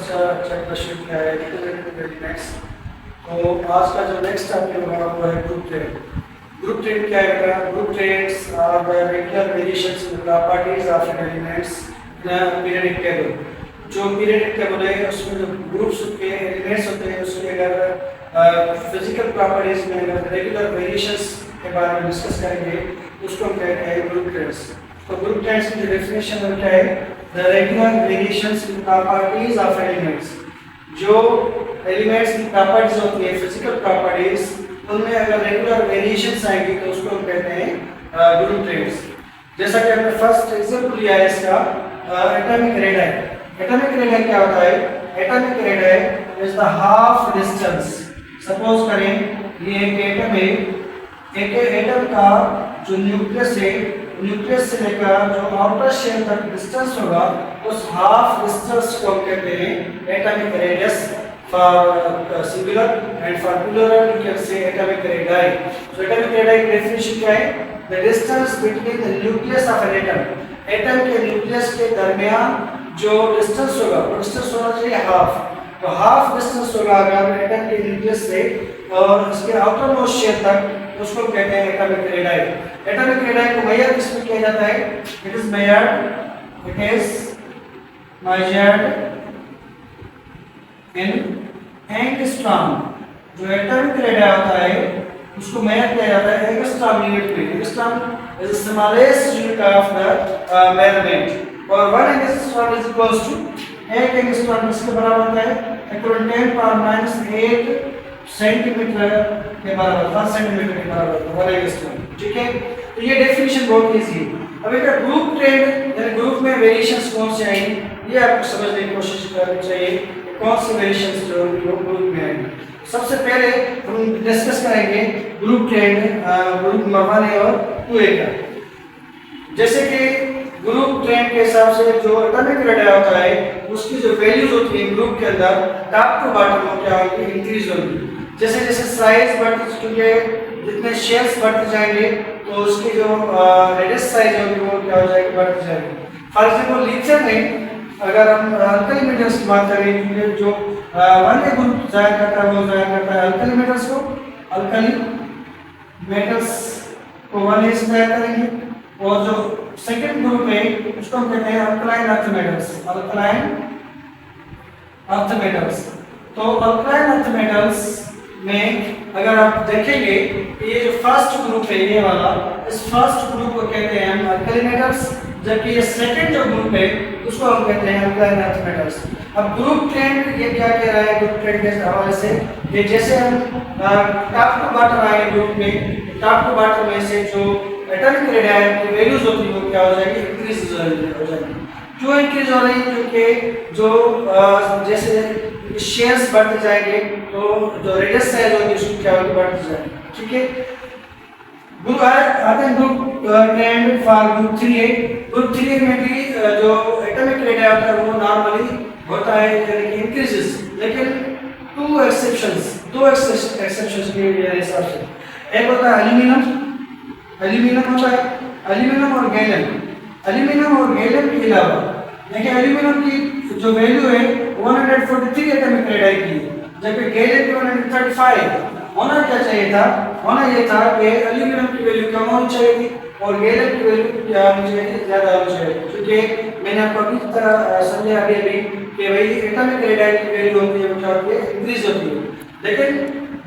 First chapter शुरू किया है रिप्रेजेंटेटिव एलिमेंट्स। तो आज का जो नेक्स्ट टॉपिक होगा वो है ग्रुप ट्रेड। ग्रुप ट्रेड क्या है? Group trades are the regular variations in the properties of an elements in a periodic table. जो पीरियोडिक टेबल है उसमें जो ग्रुप्स के एलिमेंट्स होते हैं उसके अगर फिजिकल प्रॉपर्टीज में अगर रेगुलर वेरिएशंस के बारे में डिस्कस करेंगे उसको हम कहते हैं ग्रुप ट्रेड्स। तो ग्रुप ट्रेड्स की डेफिनेशन क्या है? The regular variations in properties of elements. जो एलिमेंट्स की प्रॉपर्टीज होती है फिजिकल प्रॉपर्टीज उनमें अगर रेगुलर वेरिएशंस आएंगी तो उसको हम कहते हैं ग्रुप ट्रेड्स। जैसा कि हमने फर्स्ट एग्जांपल लिया है इसका एटॉमिक रेडियस। एटॉमिक रेडियस क्या होता है? Atomic radius is the half distance. Suppose करें ये एक एटम है, एक एटम का जो न्यूक्लियस है, न्यूक्लियस से लेकर जो आउटर शेल तक डिस्टेंस होगा उस हाफ डिस्टेंस को कहते हैं atomic radius. For singular and for plural you can say atomic radius. So atomic radius की डेफिनेशन क्या है? The distance between the nucleus of an atom. Atom के न्यूक्लियस के दरमियान जो डिस्टेंस होगा वो डिस्टेंस होना चाहिए हाफ। तो हाफ डिस्टेंस होगा अगर एटम के न्यूक्लियस से और इसके आउटर मोस्ट शेल तक उसको कहते हैं एटॉमिक रेडियस। एटॉमिक रेडियस को मेजर किसमें किया जाता है? It is measured in angstrom. जो एटॉमिक रेडियस होता है उसको मेजर किया जाता है एंगस्ट्रॉम यूनिट में। Angstrom is the smallest unit of the measurement और 1 angstrom is equals to 1 angstrom किसके बराबर होता है? इक्वल 10⁻⁸ सेंटीमीटर के बराबर, 1 सेंटीमीटर के बराबर 1 एंगस्ट्रॉम। ठीक है, तो ये डेफिनेशन बहुत इजी है। अब एक ग्रुप ट्रेड यानी ग्रुप में वेरिएशंस कौन से आएंगे ये आपको समझने की कोशिश करनी चाहिए। कौन सी वेरिएशंस जो ग्रुप में आएंगे? सबसे पहले हम डिस्कस करेंगे ग्रुप ट्रेड ग्रुप नंबर 1 और 2 का। जैसे कि ग्रुप ट्रेड के हिसाब से जो एटॉमिक रेडियस होता है उसकी जो वैल्यूज होती है ग्रुप के अंदर टॉप टू बॉटम में क्या होगी? इंक्रीज होगी। जैसे जैसे साइज बढ़ती, क्योंकि जितने शेल्स बढ़ते जाएंगे तो उसकी जो रेडियस साइज होगी वो क्या हो जाएगी? बढ़ती जाएगी। फॉर एग्जांपल लिथियम में अगर हम अल्कली मेटल्स की बात करें जो 1 ग्रुप जाया करता है वो जाया करता है अल्कली मेटल्स को, अल्कली मेटल्स को 1 से जाया करेंगे और जो सेकंड ग्रुप है उसको हम कहते हैं alkaline earth metals. Alkaline earth metals. तो अल्कलाइन अर्थ मेटल्स में अगर आप देखेंगे ये जो फर्स्ट ग्रुप है ये वाला, इस फर्स्ट ग्रुप को कहते हैं हम अल्कली मेटल्स, जबकि ये सेकंड जो ग्रुप है उसको हम कहते हैं अल्कलाइन अर्थ मेटल्स। अब ग्रुप ट्रेंड ये क्या कह रहा है ग्रुप ट्रेंड के हवाले से कि जैसे हम टॉप टू बॉटम आएंगे ग्रुप में, टॉप टू बॉटम में से जो एटॉमिक रेडियस की वैल्यूज होती है वो क्या हो जाएगी? इंक्रीज हो जाएगी। क्यों इंक्रीज हो रही है? क्योंकि जो जैसे शेयर्स बढ़ते जाएंगे तो जो रेडियस साइज होगी उसकी क्या होगी? बढ़ती जाएगी। ठीक है, ग्रुप आते हैं group trend for group 3। Group 3 में भी जो एटॉमिक रेडियस होता है वो नॉर्मली होता है यानी कि इंक्रीजेस, लेकिन दो एक्सेप्शंस के हिसाब से। एक होता है एल्यूमिनियम होता है, एल्यूमिनियम और गैलियम। एल्यूमिनियम और गैलियम के अलावा देखिए एल्यूमिनियम की जो वैल्यू है 143 एटॉमिक रेडियस की, जबकि गैलियम की 135। होना क्या चाहिए था? होना ये था कि एल्यूमिनियम की वैल्यू कम होनी चाहिए थी और गैलियम की वैल्यू क्या होनी चाहिए? ज्यादा होनी चाहिए, क्योंकि मैंने आपको अभी तरह समझाया अभी कि भाई एटॉमिक रेडियस की वैल्यू होती है वो क्या होती है? इंक्रीज होती है। लेकिन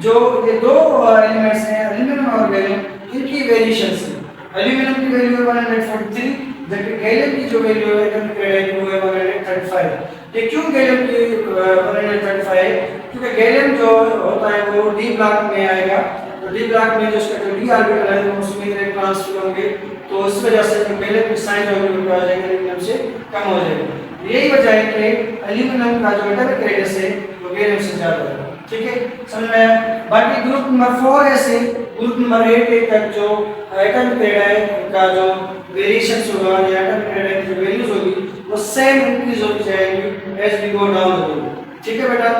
जो ये दो एलिमेंट्स हैं एल्यूमिनियम और गैलियम, इनकी वेरिएशंस है। एल्यूमिनियम की वैल्यू है 143, जबकि गैलियम की जो वैल्यू है एटॉमिक रेडियस की वो है 135। ये क्यों गैलियम की 135 है? क्योंकि गैलियम जो होता है वो डी ब्लॉक में आएगा, तो डी ब्लॉक में जो उसका जो डी ऑर्बिटल है उसमें इलेक्ट्रॉन्स फ्लो होंगे, तो इस वजह से जो गैलियम की साइज होगी वो आ जाएगी एल्यूमिनियम से कम हो जाएगी। यही वजह है कि एल्यूमिनियम का जो एटॉमिक रेडियस है वो गैलियम से ज्यादा है। ठीक है, समझ में आया? बाकी ग्रुप नंबर 4 ऐसे ग्रुप नंबर 8 तक जो एटॉमिक रेडियस का जो वेरिएशंस होगा या एटॉमिक रेडियस की जो वैल्यूज होगी वो सेम इंक्रीज होती जाएंगी एज वी गो डाउन। ठीक है बेटा,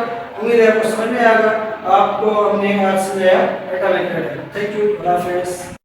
उम्मीद है आपको समझ में आएगा। आपको हमने आज समझाया एटॉमिक रेडियस। थैंक यू, अल्लाह हाफिज़।